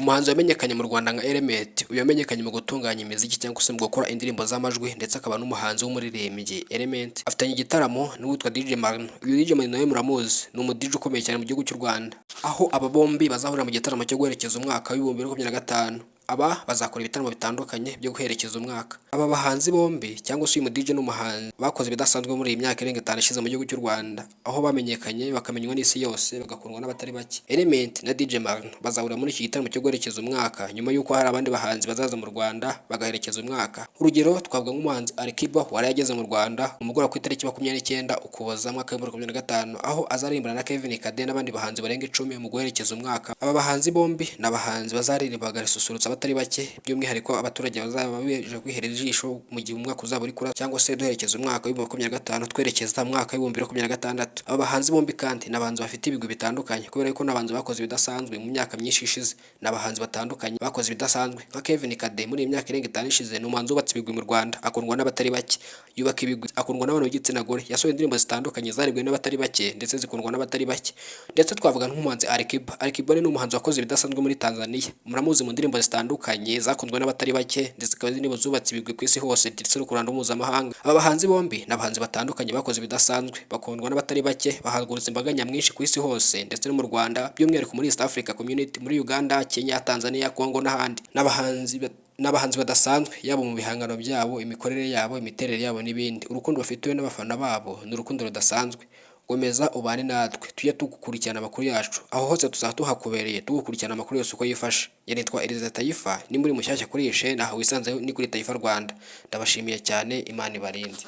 Umuhanzi wamenyekanye mu Rwanda nka Element, uyu yamenyekanye mu gutunganya imiziki cyangwa se mu gukora indirimbo z'amajwi ndetse akaba n'umuhanzi w'umuririmbyi. Element afitanye igitaramo n'uwitwa DJ Marno. Uyu DJ Marno nawe muramuzi, ni umudije ukomeye cyane mu gihugu cy'u Rwanda, aho aba bombi bazahurira mu gitaramo cyo guherekeza umwaka w'ibihumbi bibiri na makumyabiri na gatanu. Aba bazakora ibitaramo bitandukanye byo guherekeza umwaka. Aba bahanzi bombi cyangwa se uyu mudije n'umuhanzi bakoze ibidasanzwe muri iyi myaka irenga 5 ishize mu gihugu cy'u Rwanda, aho bamenyekanye bakamenywa n'isi yose bagakundwa n'abatari bake. Element na DJ Marno bazahurira muri iki gitaramo cyo guherekeza umwaka nyuma y'uko hari abandi bahanzi bazaza mu Rwanda bagaherekeza umwaka. Urugero twavuga nk'umuhanzi Alikiba wari yageze mu Rwanda umugora ku itariki 29 Ukuboza mwaka wa 2025, aho azaririmbana na Kevin Kade n'abandi bahanzi barenga 10 mu guherekeza umwaka. Aba bahanzi bombi n'abahanzi bazaririmba bagasusurutsa abatari bake, by'umwihariko abaturage bazaba beje kwihera ijisho mu gihe umwaka uzaba uri kura cyangwa se duherekeza umwaka wa 2025 twerekeza umwaka wa 2026. Aba bahanzi bombi kandi n'abanzi bafite ibigwi bitandukanye kubera ko n'abanzi bakoze bidasanzwe mu myaka myinshi ishize. N'abahanzi batandukanye bakoze bidasanzwe nka Kevin Kade muri iyi myaka irenga 5 ishize, ni umuhanzi wubatse ibigwi mu Rwanda akundwa n'abatari bake, yubaka ibigwi akundwa n'abantu b'igitsina gore, yasohoye indirimbo zitandukanye zaribwe n'abatari bake ndetse zikundwa n'abatari bake. Ndetse twavuga nk'umuhanzi Alikiba. Alikiba ni umuhanzi wakoze bidasanzwe muri Tanzania, muramuzi mu ndirimbo zitandukanye zakunzwe n'abatari bake ndetse ikaba indirimbo zubatse ibigwi ku isi hose ndetse no ku ruhando mpuzamahanga. Aba bahanzi bombi n'abahanzi batandukanye bakoze bidasanzwe bakundwa n'abatari bake, bahagurutse imbaga nyamwinshi ku isi hose ndetse no mu Rwanda, by'umwihariko muri East Africa Community, muri Uganda, Kenya, Tanzania, Congo n'ahandi. N'abahanzi badasanzwe yabo mu bihangano byabo, imikorere yabo, imiterere yabo n'ibindi. Urukundo bafitiwe n'abafana babo ni urukundo rudasanzwe. Komeza ubane natwe tujye tugukurikirana amakuru yacu aho hose tuzaba tuhakubereye, tugukurikirana amakuru yose uko yifashe. Yanitwa Eliza Taifa, ni muri mushyashya kuri iyi chaîne aho wisanze ni kuri Taifa Rwanda. Ndabashimiye cyane, Imana ibarinde.